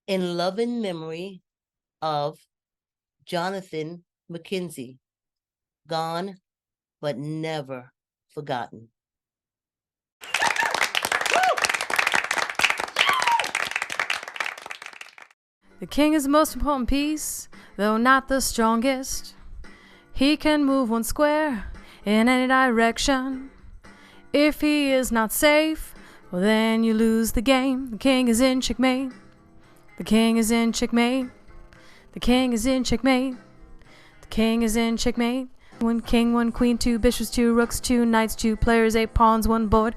in loving memory of Jonathan McKenzie, gone but never forgotten. The king is the most important piece, though not the strongest. He can move one square in any direction. If he is not safe, well then you lose the game. The king is in checkmate. The king is in checkmate. The king is in checkmate. The king is in checkmate. One king, one queen, two bishops, two rooks, two knights, two players, 8 pawns, one board.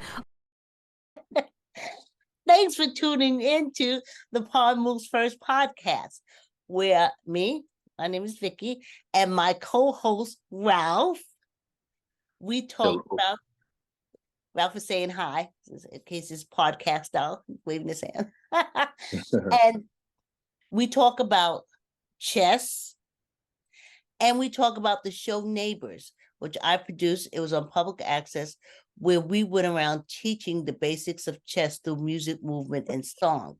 Thanks for tuning into the Pawn Moves First podcast, where my name is Vicky, and my co-host Ralph, we talk about, Ralph is saying hi, in case his podcast style, waving his hand. And we talk about chess, and we talk about the show Neighbors, which I produced. It was on public access, where we went around teaching the basics of chess through music, movement, and song.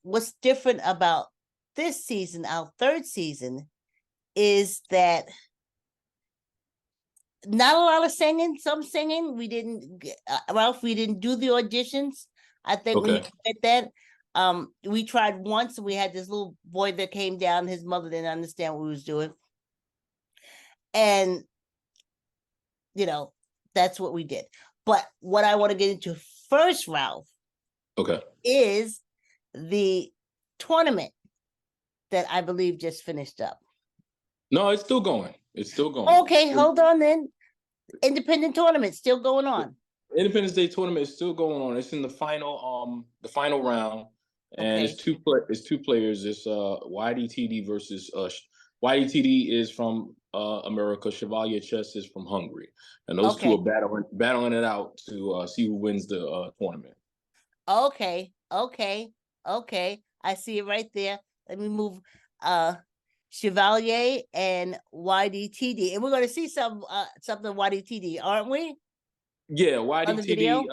What's different about this season, our third season, is that not a lot of singing, some singing. We didn't, Ralph, we didn't do the auditions. I think when you get that, we tried once, and we had this little boy that came down. His mother didn't understand what we was doing. And that's what we did. But what I want to get into first, Ralph, is the tournament that I believe just finished up. No, it's still going. It's still going. Okay, hold on then. Independent tournament still going on. Independence Day tournament is still going on. It's in the final round, and it's two players. It's YDTD versus YDTD is from America. Chevalier Chess is from Hungary, and those two are battling it out to see who wins the tournament. Okay. I see it right there. Let me move Chevalier and YDTD, and we're going to see something YDTD, aren't we? Yeah, YDTD.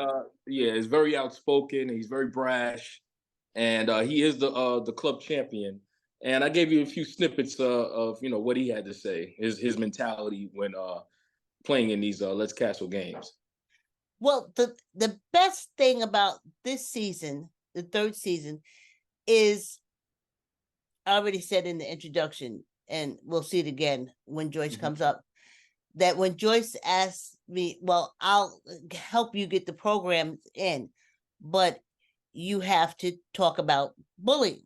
Is very outspoken. He's very brash, and he is the club champion. And I gave you a few snippets of what he had to say, his mentality when playing in these Let's Castle games. Well, the best thing about this season, the third season, is, I already said in the introduction, and we'll see it again when Joyce comes up, that when Joyce asked me, well, I'll help you get the program in, but you have to talk about bullying.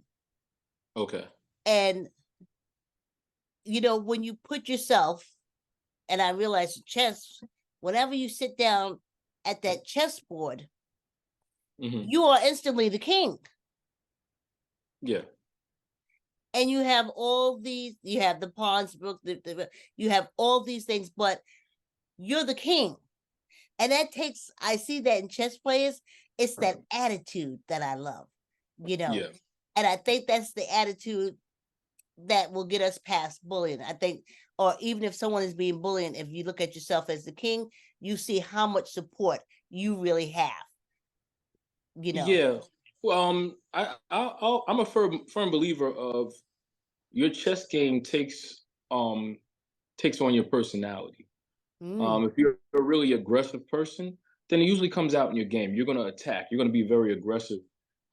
Okay. And, when you put yourself, and I realize chess, whenever you sit down at that chessboard, you are instantly the king. Yeah. And you have all these, you have the pawns, you have all these things, but you're the king. And that takes, I see that in chess players, it's that attitude that I love, Yeah. And I think that's the attitude that will get us past bullying. I think, or even if someone is being bullied, if you look at yourself as the king, you see how much support you really have. Yeah. Well, I'm a firm believer of your chess game takes on your personality. If you're a really aggressive person, then it usually comes out in your game. You're going to attack. You're going to be very aggressive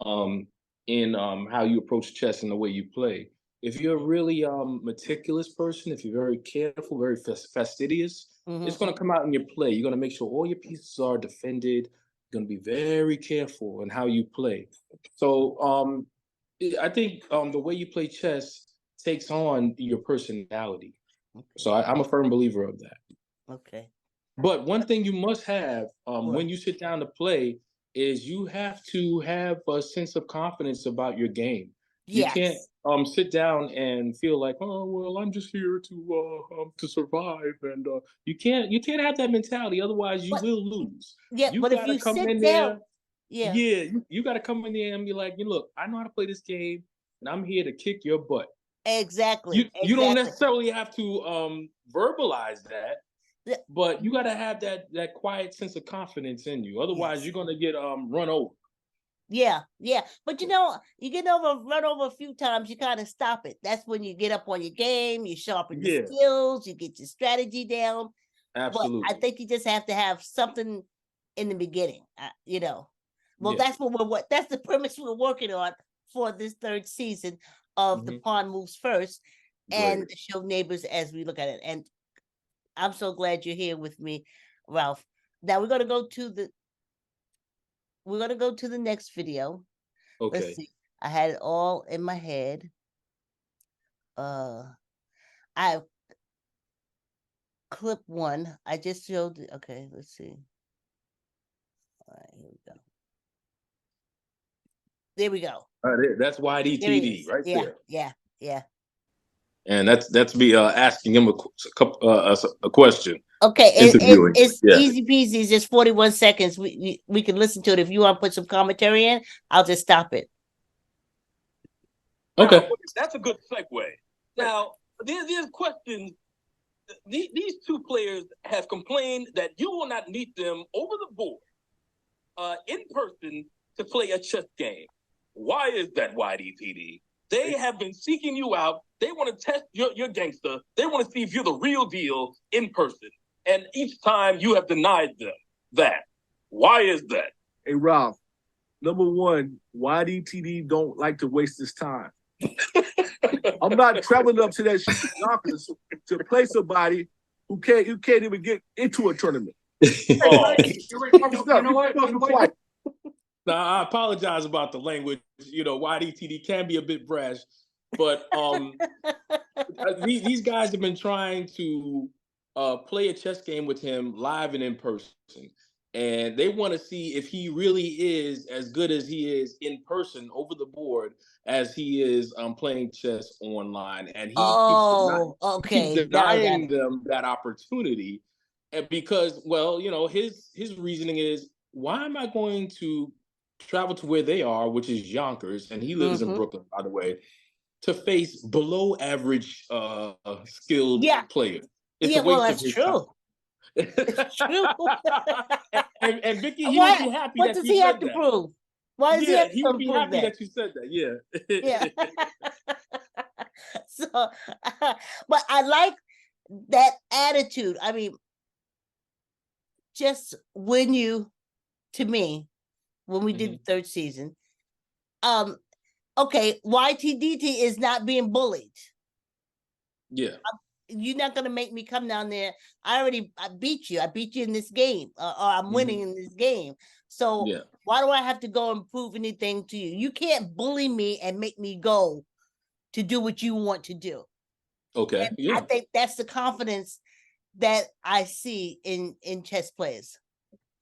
in how you approach chess and the way you play. If you're a really meticulous person, if you're very careful, very fastidious, it's going to come out in your play. You're going to make sure all your pieces are defended. You're going to be very careful in how you play. So I think the way you play chess takes on your personality. Okay. So I'm a firm believer of that. Okay. But one thing you must have when you sit down to play is you have to have a sense of confidence about your game. Yes. You can't sit down and feel like, oh well, I'm just here to survive, and you can't have that mentality. Otherwise, you will lose. Yeah, but if you sit down, you got to come in there and be like, look, I know how to play this game, and I'm here to kick your butt. Exactly. You don't necessarily have to verbalize that, but you got to have that quiet sense of confidence in you. Otherwise, you're going to get run over. Yeah. But you get run over a few times, you kind of stop it. That's when you get up on your game, you sharpen the skills, you get your strategy down. Absolutely. But I think you just have to have something in the beginning, Well, that's that's the premise we're working on for this third season of The Pawn Moves First and the show Neighbors as we look at it. And I'm so glad you're here with me, Ralph. Now we're gonna go to the next video. Okay. Let's see. I had it all in my head. I clip one. I just showed it. Okay, let's see. All right, here we go. There we go. That's YDTD right there. Yeah. And that's me asking him a question. Okay, it's easy peasy. It's just 41 seconds. We can listen to it. If you want to put some commentary in, I'll just stop it. Okay. Now, that's a good segue. Now, there's questions. These two players have complained that you will not meet them over the board in person to play a chess game. Why is that, YDPD? They have been seeking you out. They want to test your gangster. They want to see if you're the real deal in person. And each time you have denied them that. Why is that? Hey, Ralph, number one, YDTD don't like to waste his time. I'm not traveling up to that Yonkers to play somebody who can't even get into a tournament. Now, I apologize about the language. YDTD can be a bit brash, but these guys have been trying to play a chess game with him live and in person. And they want to see if he really is as good as he is in person over the board as he is playing chess online. And he keeps denying them that opportunity. And because, his reasoning is, why am I going to travel to where they are, which is Yonkers, and he lives in Brooklyn, by the way, to face below average skilled players? It's a waste of his time. It's true. and Vicky, he would be happy what that does you he said have to that. prove? Why does he have he to would be prove happy that you said that. Yeah. So, but I like that attitude. I mean, just when we did the third season, okay, YTDT is not being bullied. Yeah. You're not going to make me come down there. I beat you. I beat you in this game, or I'm winning in this game. So why do I have to go and prove anything to you? You can't bully me and make me go to do what you want to do. Okay. And I think that's the confidence that I see in chess players.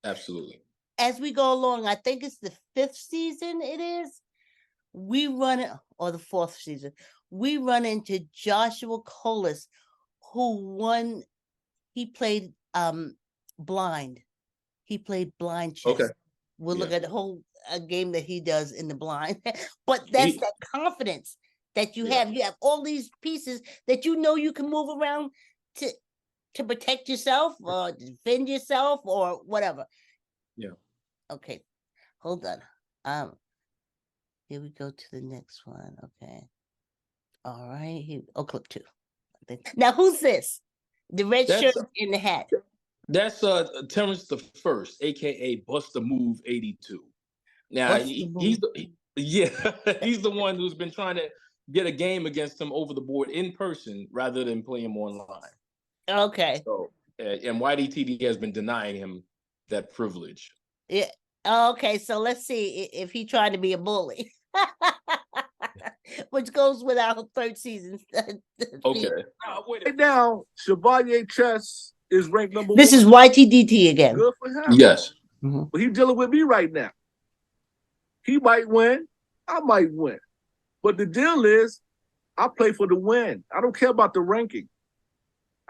Absolutely. As we go along, I think it's the 5th season it is. We run it, or the 4th season. We run into Joshua Colas, who won. He played blind. He played blind chess. Okay. We'll look at the whole game that he does in the blind. But that's that confidence that you have. You have all these pieces that you can move around to protect yourself or defend yourself or whatever. Yeah. Okay. Hold on. Here we go to the next one. Okay. All right. Clip 2. Now, who's this? The red shirt in the hat. That's Terrence the First, aka Bust the Move 82. Now he's the one who's been trying to get a game against him over the board in person rather than play him online. Okay. So and YDTD has been denying him that privilege. Yeah. Okay. So let's see if he tried to be a bully. Which goes with our 3rd season. Okay. Right now, Chevalier Chess is ranked number 1. This is YTDT again. Good for him. Yes. But he's dealing with me right now. He might win. I might win. But the deal is, I play for the win. I don't care about the ranking.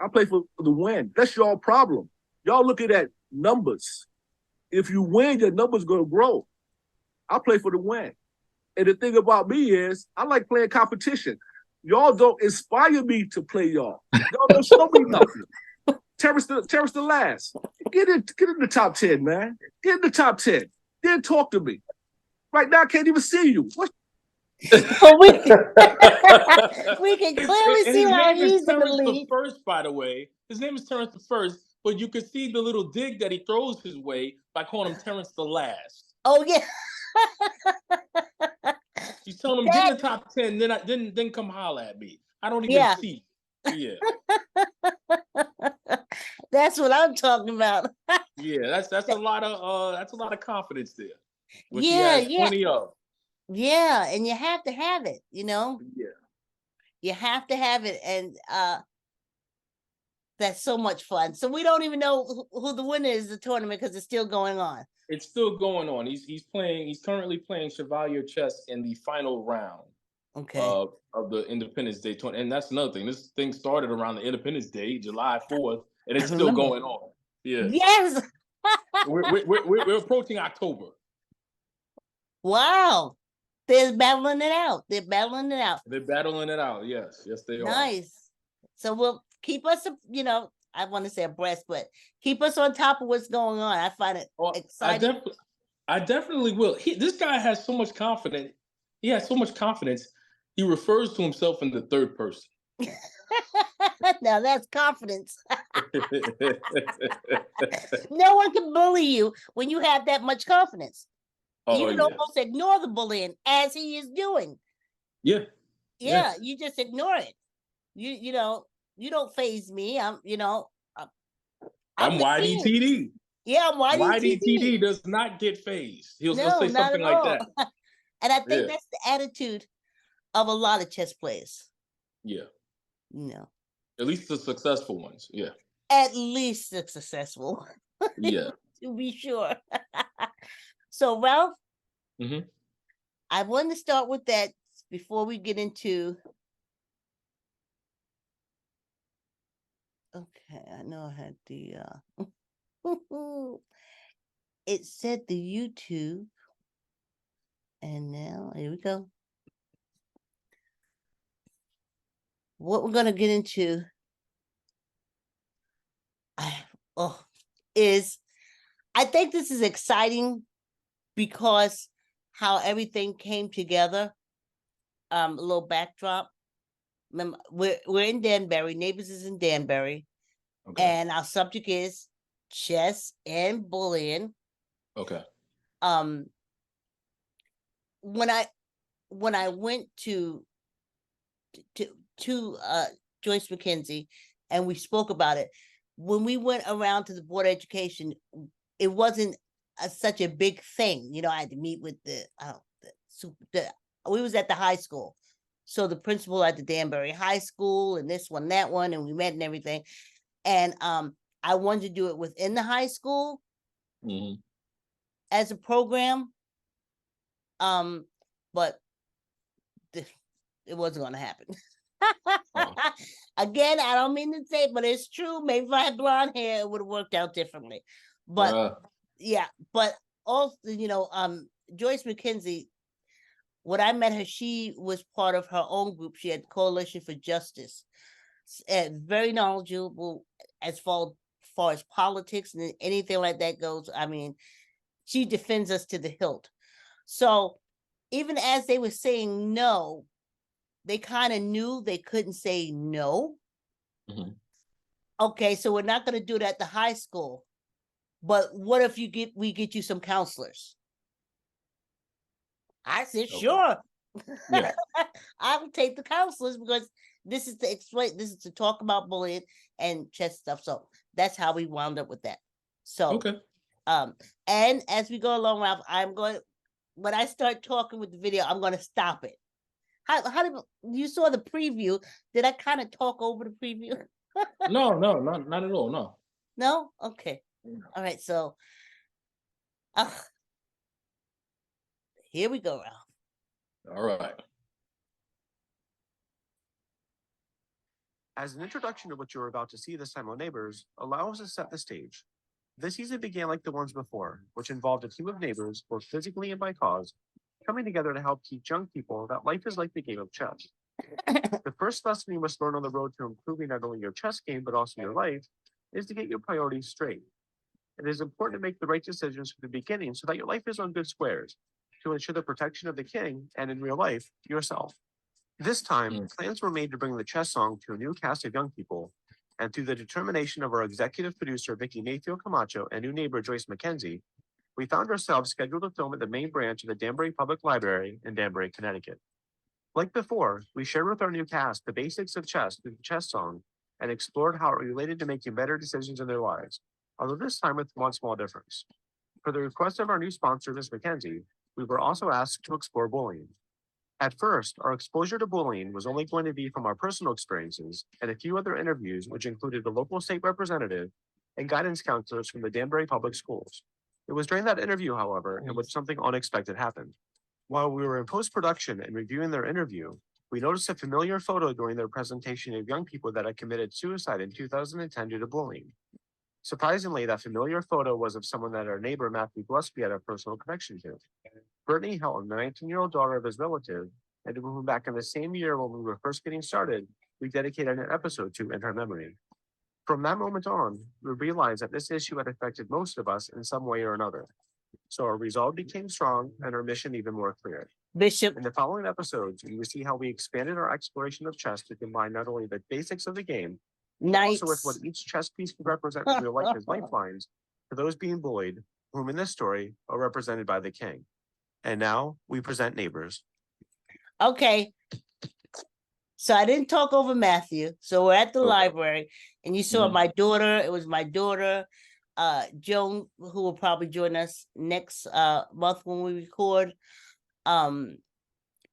I play for the win. That's your problem. Y'all looking at numbers. If you win, your numbers going to grow. I play for the win. And the thing about me is, I like playing competition. Y'all don't inspire me to play y'all. Y'all don't show me nothing. Terrence the last. Get in the top 10, man. Get in the top 10. Then talk to me. Right now, I can't even see you. What? Well, we can clearly And see his how name is he's in the Terrence the lead. First, by the way. His name is Terrence the First, but you can see the little dig that he throws his way by calling him Terrence the Last. Oh yeah. He's telling him, get in the top 10, then come holler at me. I don't even Yeah. see. Yeah. That's what I'm talking about. Yeah, that's a lot of confidence there, which he Yeah, has yeah, plenty of. yeah. And you have to have it, you know? Yeah. You have to have it. And that's so much fun. So we don't even know who the winner is of the tournament because it's still going on. It's still going on. He's currently playing Chevalier chess in the final round Okay. of the Independence Day tournament. And that's another thing. This thing started around the Independence Day, July 4th, and it's still going on. Yeah. Yes. We're approaching October. Wow. They're battling it out. They're battling it out. They're battling it out. Yes, they are. Nice. So we'll keep us, I want to say abreast, but keep us on top of what's going on. I find it exciting. I definitely will. This guy has so much confidence. He has so much confidence. He refers to himself in the third person. Now that's confidence. No one can bully you when you have that much confidence. You can almost ignore the bullying as he is doing. Yeah. Yeah, you just ignore it. You don't faze me. I'm YDTD. Yeah, I'm YDTD. YDTD does not get phased. He'll say not something at like all. that. And I think that's the attitude of a lot of chess players. Yeah. No. At least the successful ones. Yeah. At least the successful. Yeah. To be sure. So, Ralph, I want to start with that before we get into. Okay, I know I had the. It said the YouTube, and now here we go. What we're gonna get into is, I think this is exciting because how everything came together. A little backdrop. Remember, we're in Danbury. Neighbors is in Danbury, and our subject is chess and bullying. Okay. When I went to Joyce McKenzie and we spoke about it, when we went around to the Board of Education, it wasn't such a big thing. I had to meet with we was at the high school. So the principal at the Danbury High School and this one, that one, and we met and everything. And I wanted to do it within the high school as a program. But it wasn't going to happen. Again, I don't mean to say, but it's true. Maybe if I had blonde hair, it would have worked out differently. But yeah, but also, Joyce McKenzie, when I met her, she was part of her own group. She had Coalition for Justice, and very knowledgeable as far as politics and anything like that goes. I mean, she defends us to the hilt. So even as they were saying no, they kind of knew they couldn't say no. Okay, so we're not going to do it at the high school. But what if we get you some counselors? I said, sure. Yeah. I will take the counselors because this is to explain, this is to talk about bullying and chess stuff. So that's how we wound up with that. So, and as we go along, Ralph, when I start talking with the video, I'm going to stop it. How did you saw the preview? Did I kind of talk over the preview? No, not at all. No. No? Okay. All right. So, here we go, Ralph. All right. As an introduction to what you're about to see this time on Neighbors, allow us to set the stage. This season began like the ones before, which involved a team of neighbors, both physically and by cause, coming together to help teach young people that life is like the game of chess. The first lesson you must learn on the road to improving not only your chess game, but also your life, is to get your priorities straight. It is important to make the right decisions from the beginning so that your life is on good squares. to ensure the protection of the king and, in real life, yourself. This time, plans were made to bring the chess song to a new cast of young people, and through the determination of our executive producer, Vicky Mayfield Camacho, and new neighbor, Joyce McKenzie, we found ourselves scheduled to film at the main branch of the Danbury Public Library in Danbury, Connecticut. Like before, we shared with our new cast the basics of chess through the chess song and explored how it related to making better decisions in their lives, although this time with one small difference. For the request of our new sponsor, Ms. McKenzie, we were also asked to explore bullying. At first, our exposure to bullying was only going to be from our personal experiences and a few other interviews, which included the local state representative and guidance counselors from the Danbury Public Schools. It was during that interview, however, in which something unexpected happened. While we were in post-production and reviewing their interview, we noticed a familiar photo during their presentation of young people that had committed suicide in 2010 due to bullying. Surprisingly, that familiar photo was of someone that our neighbor Matthew Gillespie had a personal connection to. Brittany Helton, the 19-year-old daughter of his relative, and whom back in the same year when we were first getting started, we dedicated an episode to in her memory. From that moment on, we realized that this issue had affected most of us in some way or another. So our resolve became strong and our mission even more clear. Bishop, In the following episodes, you will see how we expanded our exploration of chess to combine not only the basics of the game, but also with what each chess piece could represent in real life as lifelines for those being bullied, whom in this story are represented by the king. And now we present Neighbors. Okay. So I didn't talk over Matthew. So we're at the library and you saw my daughter. It was my daughter, Joan, who will probably join us next month when we record,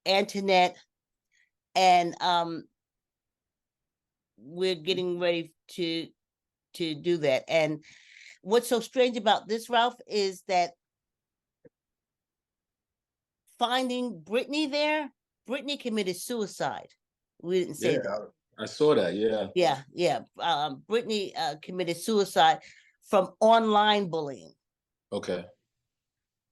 Antoinette, and we're getting ready to do that. And what's so strange about this, Ralph, is that finding Brittany there, Brittany committed suicide. We didn't say that. I saw that. Yeah. Brittany committed suicide from online bullying. Okay.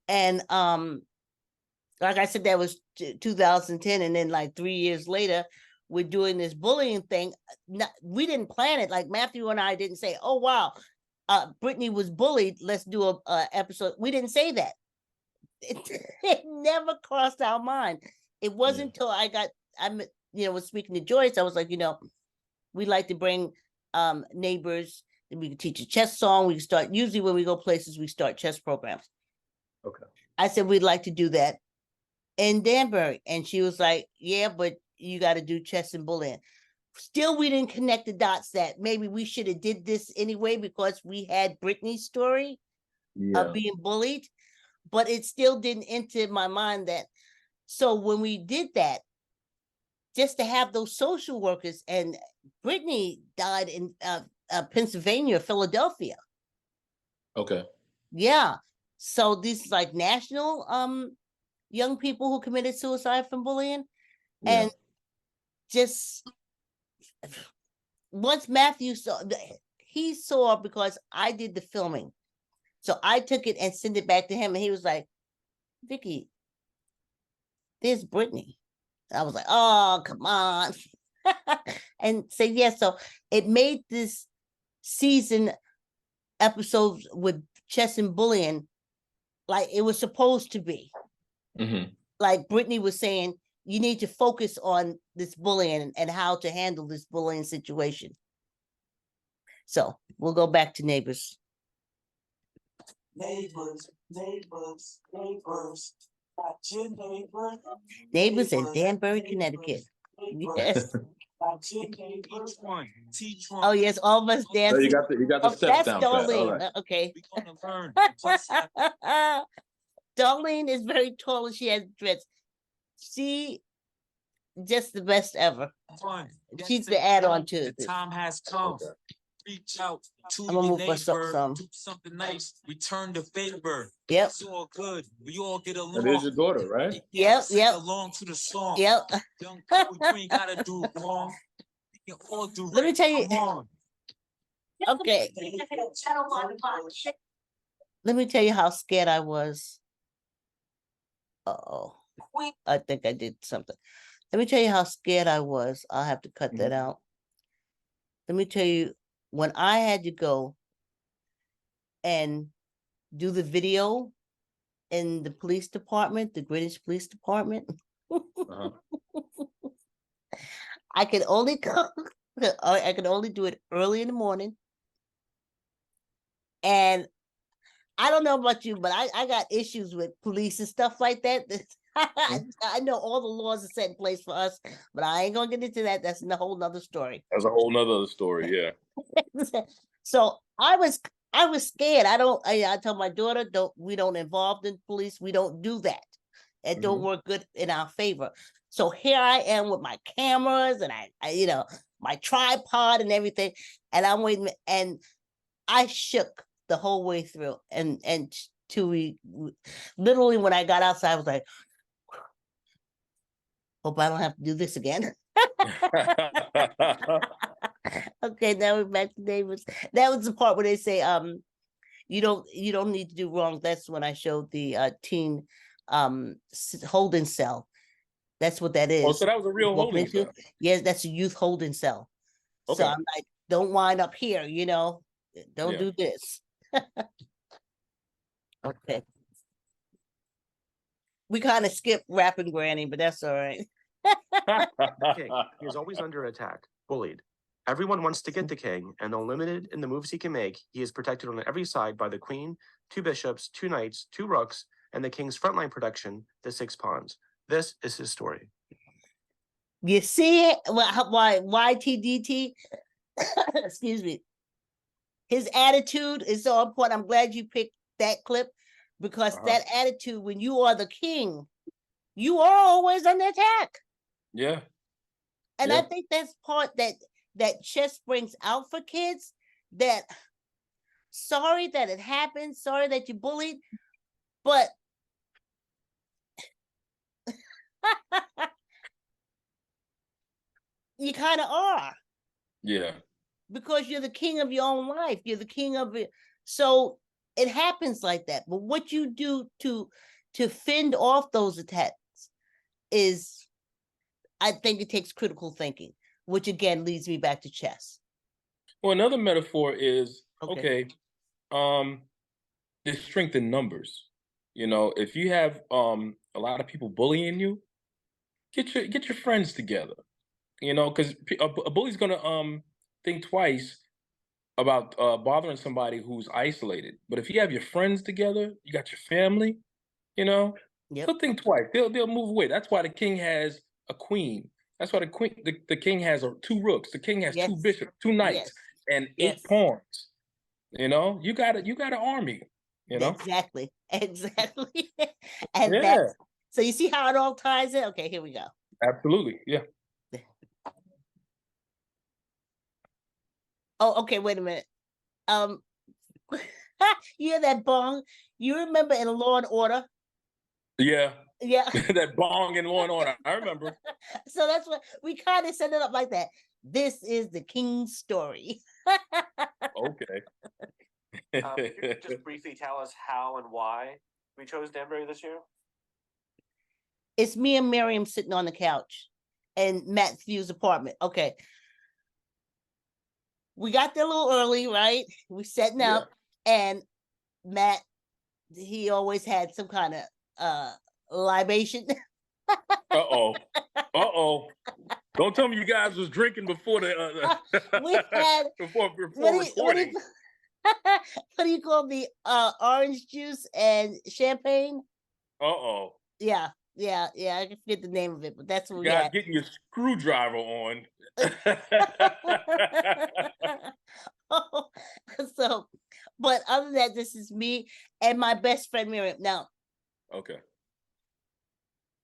And like I said, that was 2010, and then like 3 years later, we're doing this bullying thing. We didn't plan it. Like Matthew and I didn't say, "Oh wow, Brittany was bullied. Let's do a episode." We didn't say that. It never crossed our mind. It wasn't until I was speaking to Joyce. I was like, we'd like to bring neighbors. We can teach a chess song. We can start. Usually, when we go places, we start chess programs. Okay. I said we'd like to do that in Danbury, and she was like, "Yeah, but you got to do chess and bullying." Still, we didn't connect the dots that maybe we should have did this anyway because we had Brittany's story of being bullied, but it still didn't enter my mind that. So when we did that, just to have those social workers, and Brittany died in Pennsylvania, Philadelphia. Okay. Yeah. So these like national young people who committed suicide from bullying. And just once Matthew saw, he saw because I did the filming. So I took it and sent it back to him, and he was like, "Vicky, there's Brittany." I was like, "Oh, come on." And say yes. So it made this season episodes with chess and bullying like it was supposed to be. Like Brittany was saying, you need to focus on this bullying and how to handle this bullying situation. So we'll go back to Neighbors. Neighbors in Danbury, Connecticut. Yes. Oh yes, all of us dancing. So you got the steps down. Darlene. Right. Okay. Darlene is very tall and she has dreads. She just the best ever. She's the add-on to it. The time has come. Okay. Reach out to your neighbor, do something nice, return the favor. Yep. It's all good. We all get along. That is your daughter, right? Yep. Along to the song. Yep. Young people, you ain't gotta do wrong. You can all do right. Let me tell you. Okay. Let me tell you how scared I was. Uh-oh. I think I did something. Let me tell you how scared I was. I'll have to cut that out. Let me tell you, when I had to go and do the video in the police department, the Greenwich Police Department. Uh-huh. I can only come, I can only do it early in the morning. And I don't know about you, but I got issues with police and stuff like that. I know all the laws are set in place for us, but I ain't gonna get into that. That's a whole nother story. That's a whole nother story, yeah. So I was scared. I tell my daughter, we don't involve in police. We don't do that. It don't work good in our favor. So here I am with my cameras and I my tripod and everything, and I'm waiting, and I shook the whole way through, and till we literally, when I got outside, I was like, hope I don't have to do this again. Okay, now we're back to neighbors. That was the part where they say, you don't need to do wrong. That's when I showed the teen holding cell. That's what that is. Oh, so that was a real holding cell. Yes, that's a youth holding cell. Okay. So I'm like, don't wind up here, don't do this. Okay. We kind of skipped rapping Granny, but that's all right. King, he is always under attack, bullied. Everyone wants to get the king, and though limited in the moves he can make, he is protected on every side by the queen, 2 bishops, 2 knights, 2 rooks, and the king's frontline protection, the 6 pawns. This is his story. You see it? Why YTDT? Excuse me. His attitude is so important. I'm glad you picked that clip, because that attitude, when you are the king, you are always under attack. Yeah. And I think that's part that chess brings out for kids, that sorry that it happened, sorry that you bullied, but you kind of are. Yeah. Because you're the king of your own life. You're the king of it. So it happens like that. But what you do to fend off those attacks is, I think it takes critical thinking, which again leads me back to chess. Well, another metaphor is, there's strength in numbers. If you have a lot of people bullying you, get your friends together. Because a bully's gonna think twice about bothering somebody who's isolated. But if you have your friends together, you got your family, they'll think twice. They'll move away. That's why the king has a queen. That's why the king has 2 rooks. The king has 2 bishops, 2 knights, and 8 pawns. You got an army. Exactly. And so you see how it all ties in. Okay, here we go. Absolutely, yeah. Oh, okay, wait a minute. You hear that bong? You remember in Law and Order? Yeah. Yeah. That bong in Law and Order. I remember. So that's what we kind of set it up like that. This is the king's story. Okay. Could you just briefly tell us how and why we chose Danbury this year? It's me and Miriam sitting on the couch in Matthew's apartment. Okay. We got there a little early, right? We setting up, and Matt, he always had some kind of libation. Uh-oh. Don't tell me you guys was drinking before the we had before recording. What do you call the orange juice and champagne? Uh-oh. Yeah, I can forget the name of it, but that's what we had. Getting your screwdriver on. So, but other than that, this is me and my best friend Miriam. Now, okay,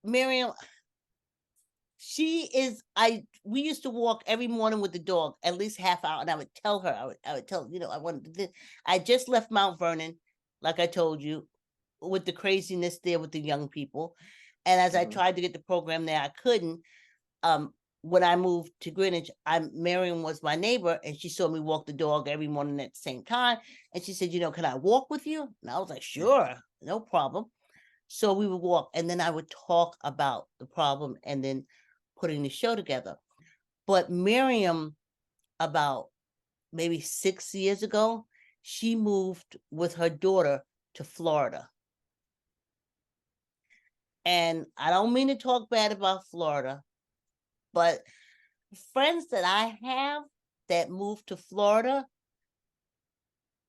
Miriam, we used to walk every morning with the dog, at least half hour, and I would tell her, I would tell, I wanted to do this. I just left Mount Vernon, like I told you, with the craziness there with the young people. And as I tried to get the program there, I couldn't. When I moved to Greenwich, Miriam was my neighbor, and she saw me walk the dog every morning at the same time. And she said, can I walk with you? And I was like, sure, no problem. So we would walk, and then I would talk about the problem and then putting the show together. But Miriam, about maybe 6 years ago, she moved with her daughter to Florida. And I don't mean to talk bad about Florida, but friends that I have that moved to Florida,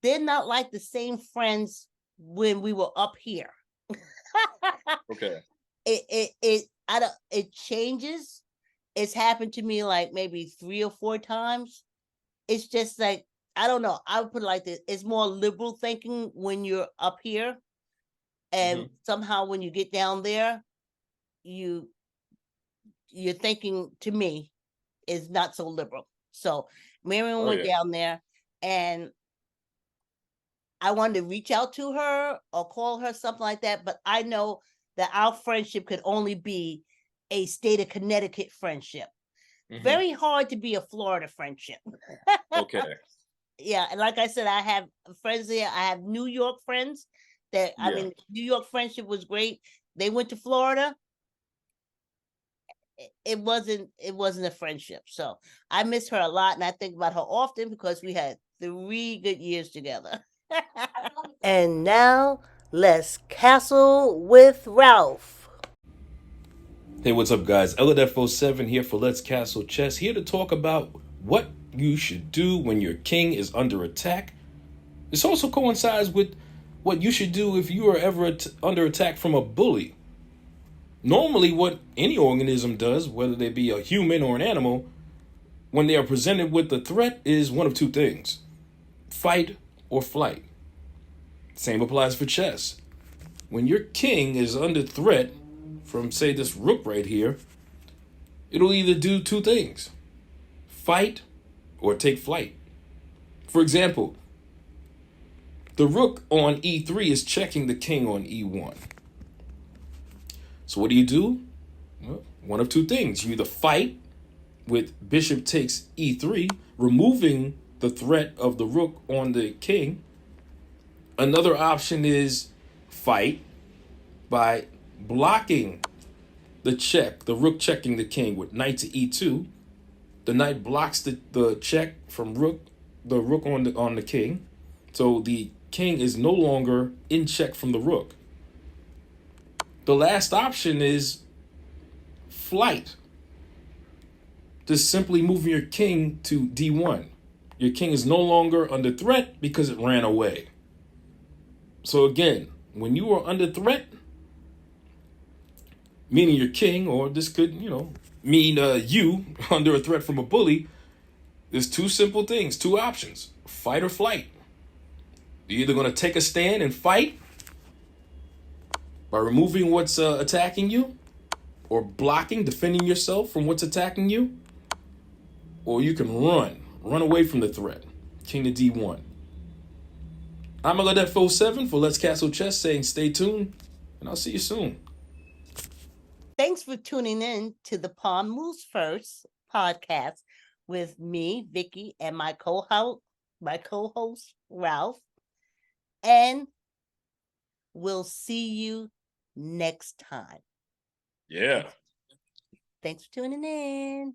they're not like the same friends when we were up here. Okay. It changes. It's happened to me like maybe 3 or 4 times. It's just like, I don't know. I would put it like this. It's more liberal thinking when you're up here. And somehow when you get down there, you're thinking, to me, is not so liberal. So Miriam went down there, and I wanted to reach out to her or call her, something like that. But I know that our friendship could only be a state of Connecticut friendship. Very hard to be a Florida friendship. Okay. Yeah, and like I said, I have friends there. I have New York friends that, I mean, New York friendship was great. They went to Florida. It wasn't a friendship. So I miss her a lot, and I think about her often because we had 3 good years together. And now let's castle with Ralph. Hey, what's up, guys? LFO7 here for Let's Castle Chess, here to talk about what you should do when your king is under attack. This also coincides with what you should do if you are ever under attack from a bully. Normally, what any organism does, whether they be a human or an animal, when they are presented with a threat, is one of 2 things: fight or flight. Same applies for chess. When your king is under threat from, say, this rook right here, it'll either do 2 things: fight or take flight. For example, the rook on e3 is checking the king on e1. So what do? Well, one of 2 things. You either fight with bishop takes e3, removing the threat of the rook on the king. Another option is fight by blocking the check, the rook checking the king with knight to e2. The knight blocks the check from the rook on the king. So the king is no longer in check from the rook. The last option is flight. Just simply moving your king to d1. Your king is no longer under threat because it ran away. So again, when you are under threat, meaning your king, or this could, mean you under a threat from a bully, there's 2 simple things, 2 options: fight or flight. You're either going to take a stand and fight by removing what's attacking you, or blocking, defending yourself from what's attacking you, or you can run away from the threat. King to d1. I'm LFO7 for Let's Castle Chess, saying stay tuned, and I'll see you soon. Thanks for tuning in to the Pawn Moves First podcast with me, Vicky, and my co-host, Ralph. And we'll see you next time. Yeah. Thanks for tuning in.